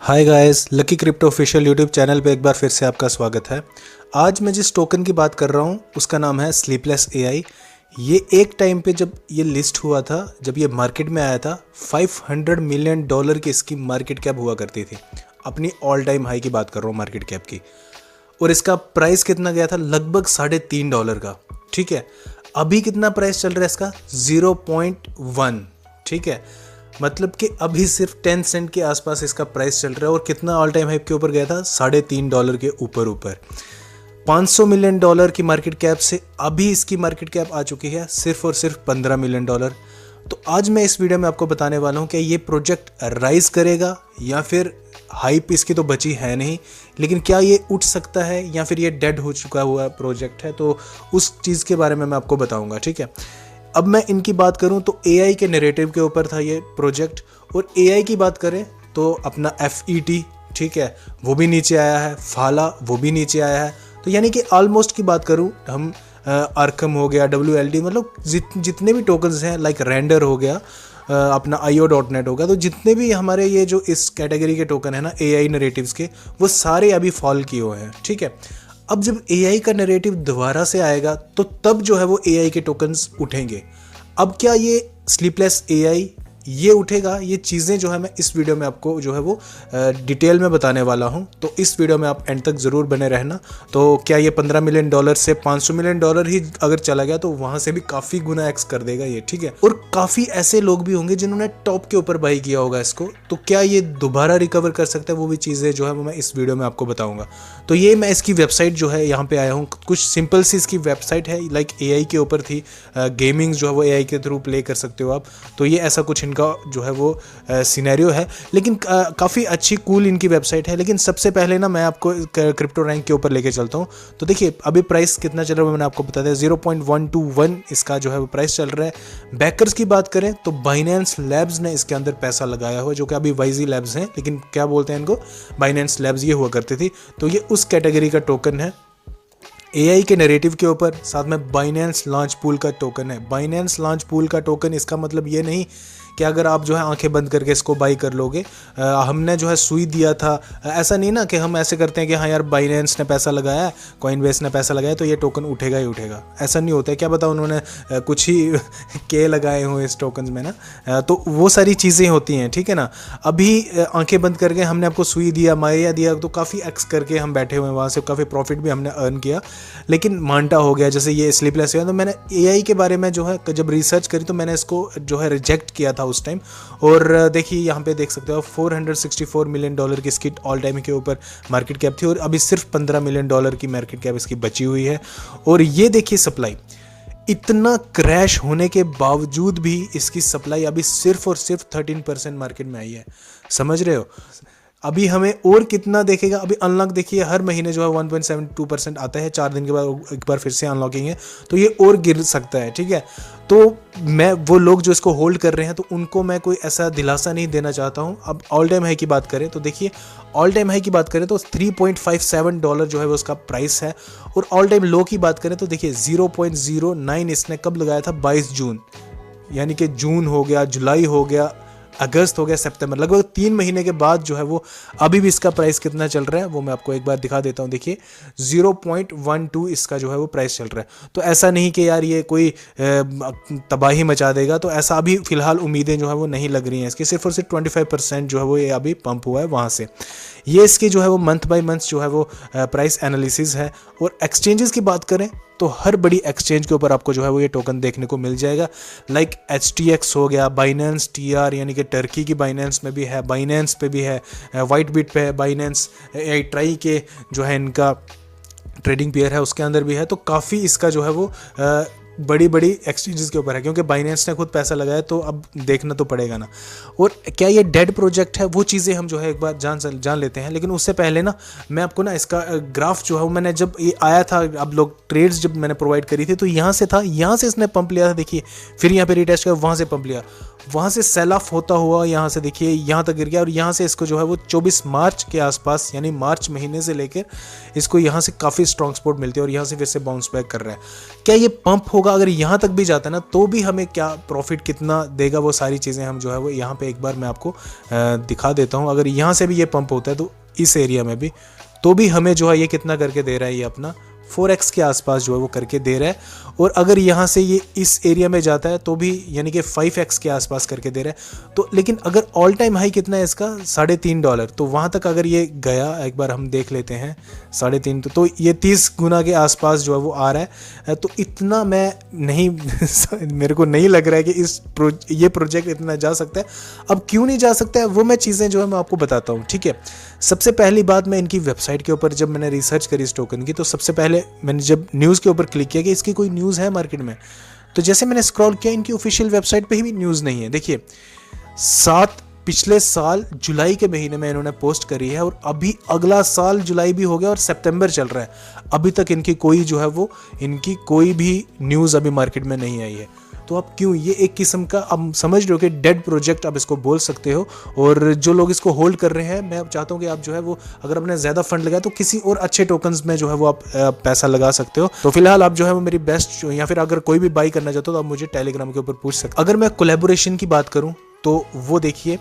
Hi guys, lucky crypto official YouTube channel पे एक बार फिर से आपका स्वागत है। आज मैं जिस टोकन की बात कर रहा हूँ उसका नाम है स्लीपलेस एआई। ये एक टाइम पे जब ये लिस्ट हुआ था, जब ये मार्केट में आया था, $500 मिलियन की इसकी मार्केट कैप हुआ करती थी। अपनी ऑल टाइम हाई की बात कर रहा हूँ मार्केट कैप की। और इसका प्राइस कितना गया था? लगभग $3.5 का। ठीक है, अभी कितना प्राइस चल रहा है इसका? 0.1। ठीक है, मतलब कि अभी सिर्फ 10 सेंट के आसपास इसका प्राइस चल रहा है। और कितना ऑल टाइम हाई के ऊपर गया था? $3.5 के ऊपर। $500 मिलियन की मार्केट कैप से अभी इसकी मार्केट कैप आ चुकी है सिर्फ और सिर्फ $15 मिलियन। तो आज मैं इस वीडियो में आपको बताने वाला हूं कि ये प्रोजेक्ट राइज करेगा या फिर हाइप इसकी तो बची है नहीं, लेकिन क्या ये उठ सकता है या फिर ये डेड हो चुका हुआ प्रोजेक्ट है, तो उस चीज़ के बारे में मैं आपको बताऊंगा। ठीक है, अब मैं इनकी बात करूं तो एआई के नैरेटिव के ऊपर था ये प्रोजेक्ट। और एआई की बात करें तो अपना FET, ठीक है, वो भी नीचे आया है, फाला वो भी नीचे आया है। तो यानी कि ऑलमोस्ट की बात करूं हम, आर्कम हो गया, WLD, मतलब जितने भी टोकन्स हैं, लाइक रेंडर हो गया, अपना IO.net होगा, तो जितने भी हमारे ये जो इस कैटेगरी के टोकन है ना एआई नैरेटिव्स के, वो सारे अभी फॉल किए हुए हैं। ठीक है, अब जब एआई का नैरेटिव दोबारा से आएगा तो तब जो है वो एआई के टोकन्स उठेंगे। अब क्या ये स्लीपलेस एआई ये उठेगा? ये चीज़ें जो है मैं इस वीडियो में आपको जो है वो डिटेल में बताने वाला हूं, तो इस वीडियो में आप एंड तक ज़रूर बने रहना। तो क्या ये $15 मिलियन से $500 मिलियन ही अगर चला गया तो वहां से भी काफ़ी गुना एक्स कर देगा ये। ठीक है, और काफ़ी ऐसे लोग भी होंगे जिन्होंने टॉप के ऊपर बाई किया होगा इसको, तो क्या ये दोबारा रिकवर कर सकता है? वो भी चीज़ें जो है वो मैं इस वीडियो में आपको बताऊँगा। तो ये मैं इसकी वेबसाइट जो है यहाँ पे आया हूँ, कुछ सिंपल सी इसकी वेबसाइट है, लाइक एआई के ऊपर थी। गेमिंग जो है वो एआई के थ्रू प्ले कर सकते हो आप, तो ये ऐसा कुछ का जो है वो सिनेरियो है, लेकिन काफ़ी अच्छी कूल इनकी वेबसाइट है। लेकिन सबसे पहले ना मैं आपको क्रिप्टो रैंक के ऊपर लेके चलता हूँ। तो देखिए अभी प्राइस कितना चल रहा है मैंने आपको बता दिया, 0.121 इसका जो है वो प्राइस चल रहा है। बैकर्स की बात करें तो बाइनेंस लैब्स ने इसके अंदर पैसा लगाया हुआ, जो कि अभी YZ लैब्स हैं, लेकिन क्या बोलते हैं इनको, बाइनेंस लैब्स ये हुआ करती थी। तो ये उस कैटेगरी का टोकन है एआई के नैरेटिव के ऊपर। साथ में बाइनेंस लॉन्च पूल का टोकन है। बाइनेंस लॉन्च पूल का टोकन, इसका मतलब ये नहीं कि अगर आप जो है आंखें बंद करके इसको बाई कर लोगे। हमने जो है सुई दिया था, ऐसा नहीं ना कि हम ऐसे करते हैं कि हाँ यार बाइनेंस ने पैसा लगाया, कॉइनबेस ने पैसा लगाया तो ये टोकन उठेगा ही उठेगा। ऐसा नहीं होता है, क्या पता उन्होंने कुछ ही के लगाए हों इस टोकन में ना, तो वो सारी चीज़ें होती हैं। ठीक है ना, अभी आंखें बंद करके हमने आपको सुई दिया, माया दिया, तो काफ़ी एक्स करके हम बैठे हुए हैं, वहाँ से काफ़ी प्रॉफिट भी हमने अर्न किया। लेकिन मांटा हो गया, जैसे ये स्लीपलेस है, तो मैंने एआई के बारे में जो है जब रिसर्च करी तो मैंने इसको जो है रिजेक्ट किया था उस टाइम। और देखिए यहाँ पे देख सकते हो $464 मिलियन की इसकी ऑल टाइम के ऊपर मार्केट कैप थी, और अभी सिर्फ $15 मिलियन की मार्केट कैप इसकी बची हुई है। और ये देखिए सप्लाई, इतना क्रैश होने के बावजूद भी इसकी सप्लाई अभी सिर्फ और सिर्फ 13% मार्केट में आई है। समझ रहे हो? अभी हमें और कितना देखेगा? अभी अनलॉक देखिए हर महीने जो है 1.72% आता है, 4 दिन के बाद एक बार फिर से अनलॉकिंग है, तो ये और गिर सकता है। ठीक है, तो मैं वो लोग जो इसको होल्ड कर रहे हैं तो उनको मैं कोई ऐसा दिलासा नहीं देना चाहता हूं। अब ऑल टाइम हाई की बात करें तो देखिए, ऑल टाइम हाई की बात करें तो $3.57 जो है वो उसका प्राइस है। और ऑल टाइम लो की बात करें तो देखिए 0.09 इसने कब लगाया था? 22 जून, यानी कि जून हो गया, जुलाई हो गया, अगस्त हो गया, सितंबर, लगभग 3 महीने के बाद जो है वो अभी भी इसका प्राइस कितना चल रहा है वो मैं आपको एक बार दिखा देता हूँ। देखिए 0.12 इसका जो है वो प्राइस चल रहा है। तो ऐसा नहीं कि यार ये कोई तबाही मचा देगा, तो ऐसा अभी फिलहाल उम्मीदें जो है वो नहीं लग रही हैं इसकी। सिर्फ और सिर्फ 25% जो है वो ये अभी पंप हुआ है वहाँ से। ये इसकी जो है वो मंथ बाय मंथ जो है वो प्राइस एनालिसिस है। और एक्सचेंजेस की बात करें तो हर बड़ी एक्सचेंज के ऊपर आपको जो है वो ये टोकन देखने को मिल जाएगा, लाइक HTX हो गया, बाइनेंस TR यानी कि टर्की की बाइनेंस में भी है, बाइनेंस पे भी है, वाइट बिट पे है, बाइनेंस AI ट्राई के जो है इनका ट्रेडिंग पेयर है उसके अंदर भी है। तो काफ़ी इसका जो है वो बड़ी बड़ी एक्सचेंजेस के ऊपर है, क्योंकि बाइनेंस ने खुद पैसा लगाया तो अब देखना तो पड़ेगा ना। और क्या ये डेड प्रोजेक्ट है, वो चीज़ें हम जो है एक बार जान लेते हैं। लेकिन उससे पहले ना मैं आपको ना इसका ग्राफ जो है मैंने जब ये आया था, अब लोग ट्रेड्स जब मैंने प्रोवाइड करी थी तो यहाँ से था, यहाँ से इसने पंप लिया था, देखिए, फिर यहाँ पे रिटेस्ट किया, वहाँ से पंप लिया, वहाँ से सेल ऑफ होता हुआ यहाँ से देखिए यहाँ तक गिर गया, और यहाँ से इसको जो है वो 24 मार्च के आसपास, यानी मार्च महीने से लेकर इसको यहाँ से काफ़ी स्ट्रॉन्ग सपोर्ट मिलती है, और यहाँ से फिर से बाउंस बैक कर रहा है। क्या ये पंप होगा होगा अगर यहाँ तक भी जाता है ना तो भी हमें क्या प्रॉफिट कितना देगा, वो सारी चीज़ें हम जो है वो यहाँ पे एक बार मैं आपको दिखा देता हूँ। अगर यहाँ से भी ये पंप होता है तो इस एरिया में भी, तो भी हमें जो है ये कितना करके दे रहा है, ये अपना 4x के आसपास जो है वो करके दे रहा है। और अगर यहाँ से ये इस एरिया में जाता है तो भी यानी कि 5x के आसपास करके दे रहा है। तो लेकिन अगर ऑल टाइम हाई कितना है इसका, $3.5, तो वहाँ तक अगर ये गया, एक बार हम देख लेते हैं 3.5, तो ये 30 गुना के आसपास जो है वो आ रहा है। तो इतना मैं नहीं मेरे को नहीं लग रहा है कि ये प्रोजेक्ट इतना जा सकता है। अब क्यों नहीं जा सकता है वो मैं चीज़ें जो है मैं आपको बताता हूँ, ठीक है। सबसे पहली बात, मैं इनकी वेबसाइट के ऊपर जब मैंने रिसर्च करी इस टोकन की, तो सबसे पहले मैंने जब न्यूज़ के ऊपर क्लिक किया कि इसकी कोई न्यूज़ है मार्केट में, तो जैसे मैंने स्क्रॉल किया इनकी ऑफिशियल वेबसाइट पे ही भी न्यूज़ नहीं है। देखिए, पिछले साल जुलाई के महीने में इन्होंने पोस्ट करी है और अभी अगला साल जुलाई भी हो गया और सितंबर चल रहा है, अभी तक इनकी कोई जो है वो इनकी कोई भी न्यूज़ अभी मार्केट में नहीं आई है। तो आप क्यों, ये एक किस्म का अब समझ रहे हो कि डेड प्रोजेक्ट आप इसको बोल सकते हो। और जो लोग इसको होल्ड कर रहे हैं, मैं चाहता हूं कि आप जो है वो अगर आपने ज़्यादा फंड लगाया तो किसी और अच्छे टोकन्स में जो है वो आप पैसा लगा सकते हो। तो फिलहाल आप जो है वो मेरी बेस्ट, या फिर अगर कोई भी बाई करना चाहते हो तो आप मुझे टेलीग्राम के ऊपर पूछ सकते हो। अगर मैं कोलैबोरेशन की बात करूँ तो वो देखिए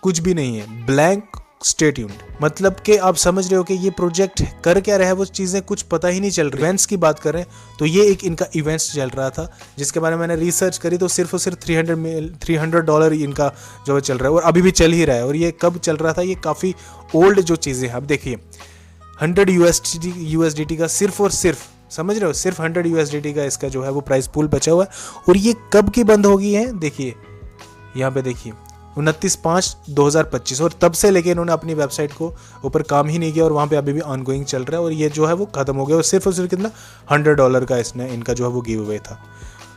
कुछ भी नहीं है, ब्लैंक स्टे ट्यून्ड, मतलब कि आप समझ रहे हो कि ये प्रोजेक्ट कर क्या रहा है, वो चीज़ें कुछ पता ही नहीं चल रही। इवेंट्स की बात करें तो ये एक इनका इवेंट्स चल रहा था जिसके बारे में मैंने रिसर्च करी, तो सिर्फ और सिर्फ $300 इनका जो चल रहा है और अभी भी चल ही रहा है। और ये कब चल रहा था, ये काफ़ी ओल्ड जो चीज़ें हैं। अब देखिए 100 USDT का सिर्फ और सिर्फ, समझ रहे हो, सिर्फ 100 USDT का इसका जो है वो प्राइस पूल बचा हुआ है। और ये कब की बंद हो गई है, देखिए यहाँ पे देखिए 29/5/2025, और तब से लेके इन्होंने अपनी वेबसाइट को ऊपर काम ही नहीं किया और वहाँ पे अभी भी ऑनगोइंग चल रहा है। और ये जो है वो ख़त्म हो गया और सिर्फ कितना $100 का इसने इनका जो है वो गिव अवे था।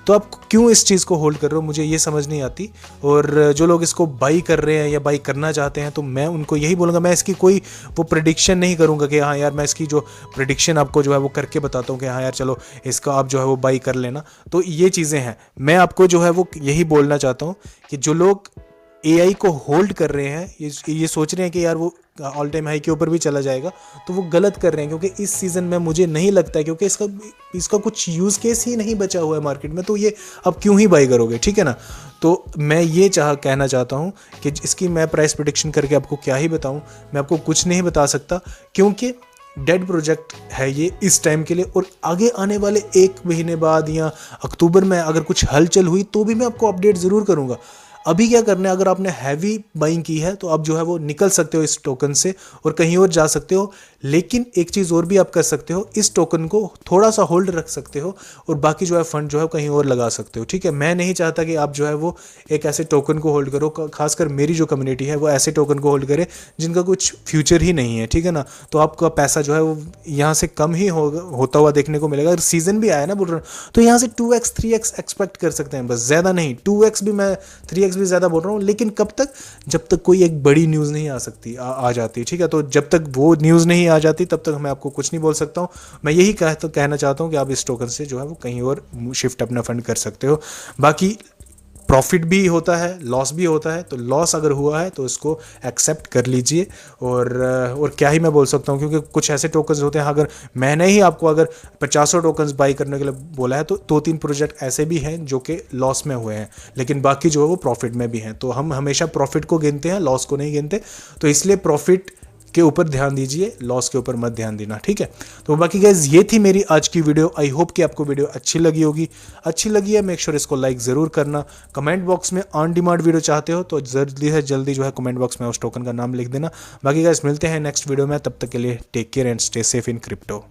तो आप क्यों इस चीज़ को होल्ड कर रहे हो, मुझे ये समझ नहीं आती। और जो लोग इसको बाई कर रहे हैं या बाई करना चाहते हैं, तो मैं उनको यही बोलूँगा, मैं इसकी कोई वो प्रेडिक्शन नहीं करूँगा कि हाँ यार मैं इसकी जो प्रेडिक्शन आपको जो है वो करके बताता हूँ कि हाँ यार चलो इसका आप जो है वो बाई कर लेना। तो ये चीज़ें हैं, मैं आपको जो है वो यही बोलना चाहता हूँ कि जो लोग AI को होल्ड कर रहे हैं, ये सोच रहे हैं कि यार वो ऑल टाइम हाई के ऊपर भी चला जाएगा, तो वो गलत कर रहे हैं। क्योंकि इस सीज़न में मुझे नहीं लगता है, क्योंकि इसका कुछ यूज़ केस ही नहीं बचा हुआ है मार्केट में, तो ये अब क्यों ही बाई करोगे, ठीक है ना। तो मैं ये कहना चाहता हूँ कि इसकी मैं प्राइस प्रेडिक्शन करके आपको क्या ही बताऊँ, मैं आपको कुछ नहीं बता सकता, क्योंकि डेड प्रोजेक्ट है ये इस टाइम के लिए। और आगे आने वाले 1 महीने बाद या अक्टूबर में अगर कुछ हलचल हुई तो भी मैं आपको अपडेट ज़रूर करूँगा। अभी क्या करना है, अगर आपने हैवी बाइंग की है तो आप जो है वो निकल सकते हो इस टोकन से और कहीं और जा सकते हो। लेकिन एक चीज़ और भी आप कर सकते हो, इस टोकन को थोड़ा सा होल्ड रख सकते हो और बाकी जो है फंड जो है कहीं और लगा सकते हो, ठीक है। मैं नहीं चाहता कि आप जो है वो एक ऐसे टोकन को होल्ड करो, खासकर मेरी जो कम्युनिटी है वो ऐसे टोकन को होल्ड करे जिनका कुछ फ्यूचर ही नहीं है, ठीक है ना। तो आपका पैसा जो है वो यहाँ से कम ही होता हुआ देखने को मिलेगा। अगर सीजन भी आया ना बुल रन, तो यहाँ से 2x 3x एक्सपेक्ट कर सकते हैं, बस ज़्यादा नहीं। 2x भी, मैं 3x भी ज़्यादा बोल रहा हूँ, लेकिन कब तक, जब तक कोई एक बड़ी न्यूज़ नहीं आ जाती, ठीक है। तो जब तक वो न्यूज़ नहीं आ जाती तब तक मैं आपको कुछ नहीं बोल सकता हूँ। मैं यही कहना चाहता हूँ कि आप इस टोकन से जो है वो कहीं और शिफ्ट अपना फंड कर सकते हो। बाकी प्रॉफिट भी होता है, लॉस भी होता है, तो लॉस अगर हुआ है तो इसको एक्सेप्ट कर लीजिए। और क्या ही मैं बोल सकता हूँ, क्योंकि कुछ ऐसे टोकन्स होते हैं, अगर मैंने ही आपको अगर 50 टोकन्स बाई करने के लिए बोला है तो 2-3 प्रोजेक्ट ऐसे भी हैं जो कि लॉस में हुए हैं, लेकिन बाकी जो है वो प्रॉफिट में भी हैं। तो हम हमेशा प्रॉफिट को गिनते हैं, लॉस को नहीं गिनते। तो इसलिए प्रॉफिट के ऊपर ध्यान दीजिए, लॉस के ऊपर मत ध्यान देना, ठीक है। तो बाकी गाइस ये थी मेरी आज की वीडियो। आई होप कि आपको वीडियो अच्छी लगी होगी। अच्छी लगी है मेक श्योर इसको लाइक ज़रूर करना। कमेंट बॉक्स में ऑन डिमांड वीडियो चाहते हो तो जल्दी से जल्दी जो है कमेंट बॉक्स में उस टोकन का नाम लिख देना। बाकी गाइस मिलते हैं नेक्स्ट वीडियो में, तब तक के लिए take care and stay safe in crypto.